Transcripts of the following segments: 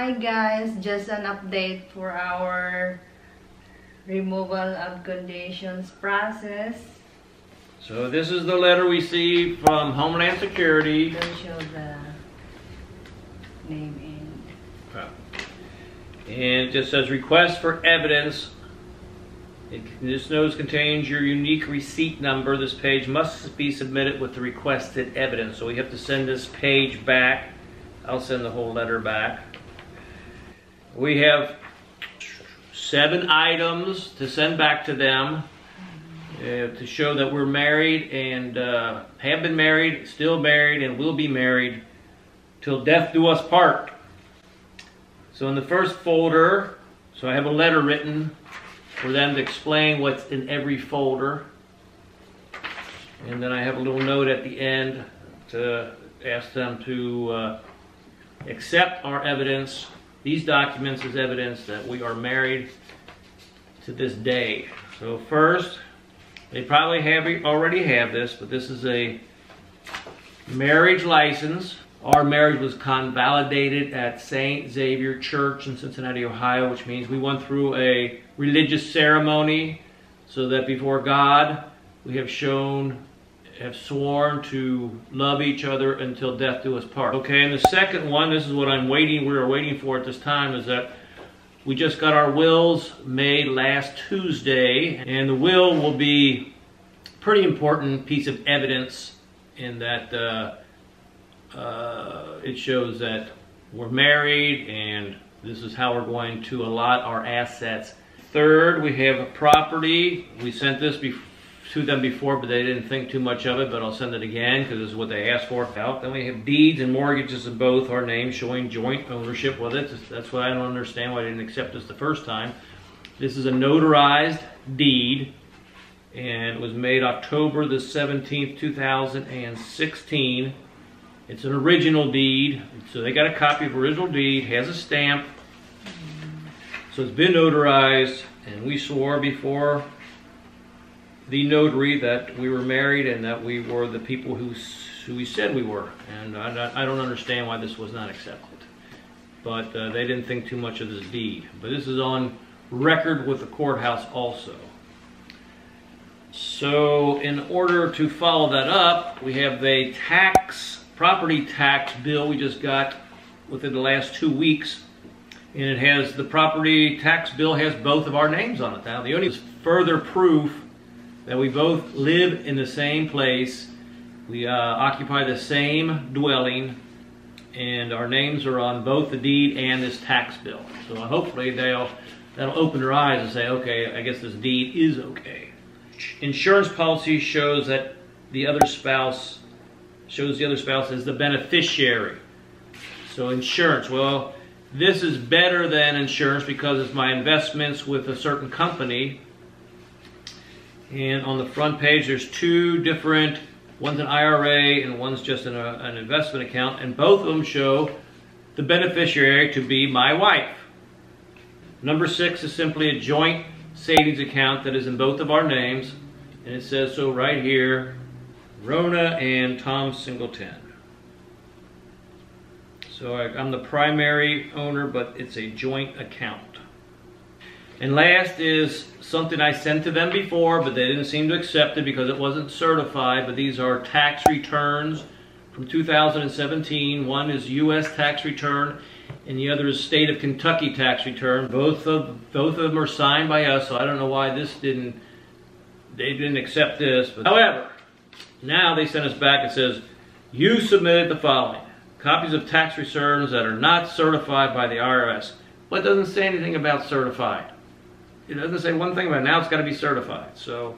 Hi guys, just an update for our removal of conditions process. So this is the letter we see from Homeland Security. Don't show the name in. And it just says request for evidence. This notice contains your unique receipt number. This page must be submitted with the requested evidence. So we have to send this page back. I'll send the whole letter back. We have 7 items to send back to them to show that we're married and have been married, still married, and will be married till death do us part. So in the first folder, so I have a letter written for them to explain what's in every folder. And then I have a little note at the end to ask them to accept our evidence, these documents as evidence that we are married to this day. So first, they probably already have this, but this is a marriage license. Our marriage was convalidated at St. Xavier Church in Cincinnati, Ohio, which means we went through a religious ceremony so that before God we have sworn to love each other until death do us part. Okay, and the second one, this is what we were waiting for at this time, is that we just got our wills made last Tuesday, and the will be a pretty important piece of evidence in that it shows that we're married and this is how we're going to allot our assets. Third, we have a property. We sent this to them before, but they didn't think too much of it, but I'll send it again because this is what they asked for. Then we have deeds and mortgages in both our names showing joint ownership with it. That's what I don't understand why they didn't accept this the first time. This is a notarized deed, and it was made October the 17th, 2016. It's an original deed, so they got a copy of original deed, has a stamp. So it's been notarized, and we swore before the notary that we were married and that we were the people who we said we were. And I don't understand why this was not accepted. But they didn't think too much of this deed. But this is on record with the courthouse also. So in order to follow that up, we have a property tax bill we just got within the last 2 weeks. And it has, the property tax bill has both of our names on it now. The only further proof that we both live in the same place, we occupy the same dwelling, and our names are on both the deed and this tax bill. So hopefully that'll open their eyes and say, okay, I guess this deed is okay. Insurance policy shows that the other spouse as the beneficiary. So insurance, well, this is better than insurance because it's my investments with a certain company. And on the front page, there's 2 different, one's an IRA and one's just an investment account, and both of them show the beneficiary to be my wife. Number 6 is simply a joint savings account that is in both of our names, and it says so right here, Rona and Tom Singleton. So I'm the primary owner, but it's a joint account. And last is something I sent to them before, but they didn't seem to accept it because it wasn't certified. But these are tax returns from 2017. One is U.S. tax return, and the other is state of Kentucky tax return. Both of them are signed by us, so I don't know why they didn't accept this. But however, now they sent us back. It says, you submitted the following: copies of tax returns that are not certified by the IRS. But it doesn't say anything about certified. It doesn't say one thing about it. Now it's got to be certified. So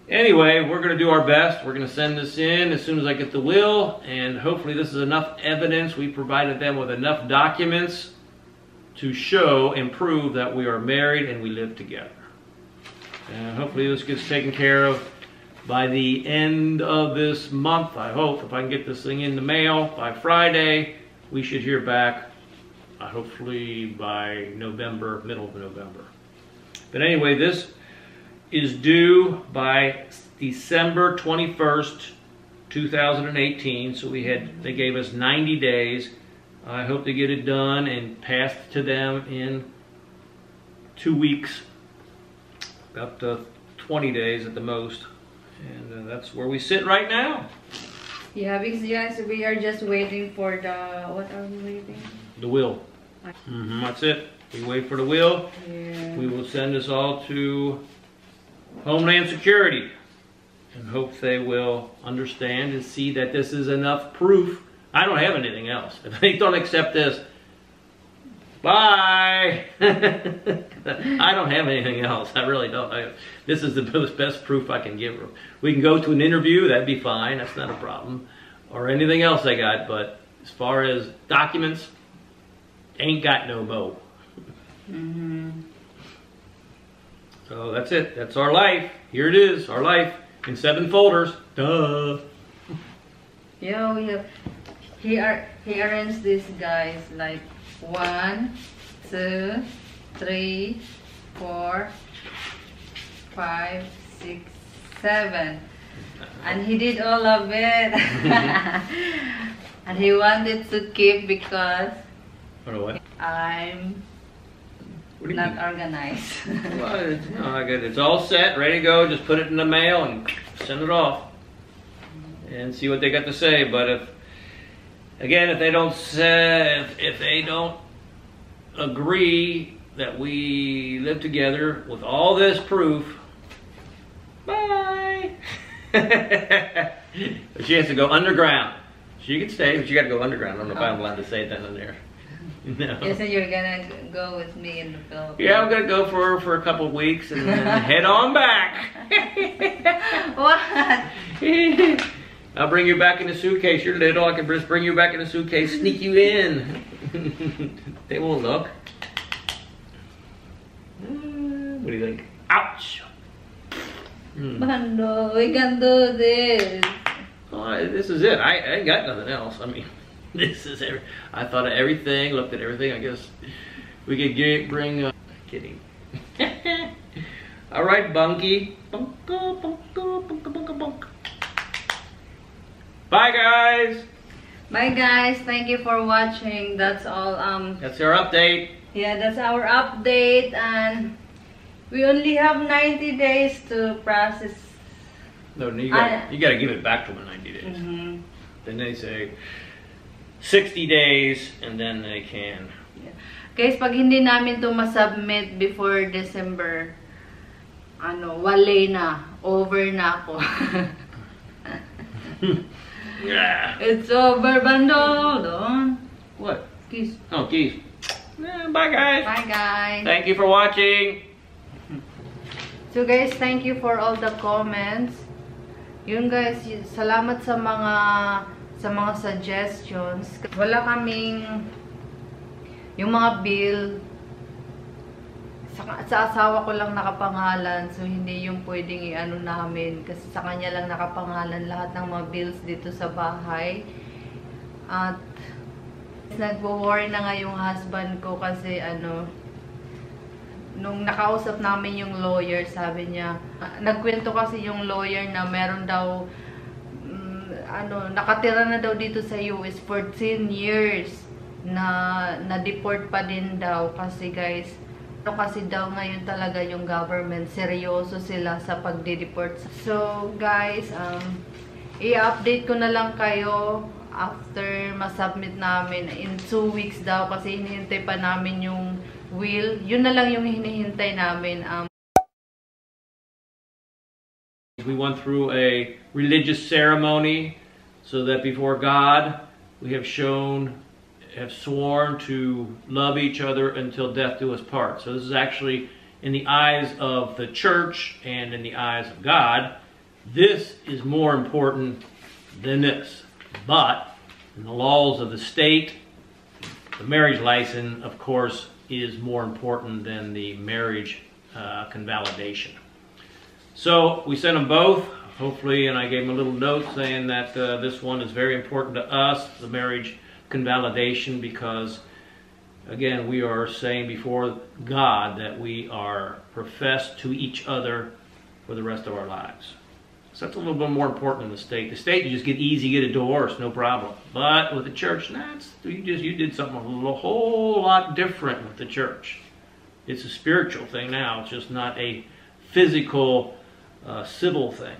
anyway, we're going to do our best. We're going to send this in as soon as I get the will, and hopefully this is enough evidence. We provided them with enough documents to show and prove that we are married and we live together. And hopefully this gets taken care of by the end of this month. I hope if I can get this thing in the mail by Friday, we should hear back hopefully by November, middle of November. But anyway, this is due by December 21st, 2018. So they gave us 90 days I hope to get it done and passed to them in 2 weeks, about 20 days at the most. And that's where we sit right now. Yeah, because guys, we are just waiting for the, what are we waiting? The will. That's it. We wait for the will. Yeah. We will send this all to Homeland Security and hope they will understand and see that this is enough proof. I don't have anything else. If they don't accept this, bye. I don't have anything else. I really don't. This is the best proof I can give her. We can go to an interview. That'd be fine. That's not a problem. Or anything else I got. But as far as documents, ain't got no mo. So that's it. That's our life. Here it is. Our life in 7 folders. Duh. Yeah, we have. He arranged this, guys, like 1, 2, 3, 4, 5, 6, 7, and he did all of it. And he wanted to keep because What? I'm not organized. Well, no, it's all set, ready to go. Just put it in the mail and send it off, and see what they got to say. But if they don't say, if they don't agree that we live together with all this proof, bye. She has to go underground. She can stay, but you got to go underground. I don't know if I'm allowed to say that in there. No. You said you're gonna go with me in the Philippines. Yeah, I'm gonna go for a couple of weeks and then head on back. What? I'll bring you back in the suitcase. You're little. I can just bring you back in the suitcase, sneak you in. They won't look. What do you think? Ouch! Bando, we can do this. Oh, this is it. I ain't got nothing else. I mean, this is I thought of everything, looked at everything. I guess we could bring. Kidding. All right, Bunky. Bunka, bunka, bunka, bunka, bunka. Bye, guys. Bye, guys. Thank you for watching. That's all. That's our update. Yeah, that's our update, and we only have 90 days to process. No, you gotta give it back to them in 90 days. Then they say 60 days, and then they can. Yeah. Guys, pag hindi namin to masubmit before December, wale na, over na ako. Yeah. It's over, Bando. Don't. What? Kiss. Oh, geez. Bye, guys. Bye, guys. Thank you for watching. So, guys, thank you for all the comments. Yun, guys, salamat sa mga suggestions. Wala kaming yung mga bill sa asawa ko lang nakapangalan, so hindi yung pwedeng i-ano namin kasi sa kanya lang nakapangalan lahat ng mga bills dito sa bahay. At nagwo-worry na nga yung husband ko kasi nung nakausap namin yung lawyer, sabi niya, nagkwento kasi yung lawyer na meron daw nakatira na daw dito sa US for 10 years na deport pa din daw kasi, guys, kasi daw ngayon talaga yung government seryoso sila sa pagde-deport. So, guys, i-update ko na lang kayo after masubmit namin in 2 weeks daw kasi hinihintay pa namin yung will. Yun na lang yung hinihintay namin. We went through a religious ceremony so that before God we have sworn to love each other until death do us part. So this is actually, in the eyes of the church and in the eyes of God, this is more important than this. But in the laws of the state, the marriage license, of course, is more important than the marriage convalidation. So we sent them both, hopefully, and I gave them a little note saying that this one is very important to us, the marriage convalidation, because again, we are saying before God that we are professed to each other for the rest of our lives. So that's a little bit more important in the state. The state, you just get easy, get a divorce, no problem. But with the church, you did something a whole lot different with the church. It's a spiritual thing now. It's just not a physical, civil thing.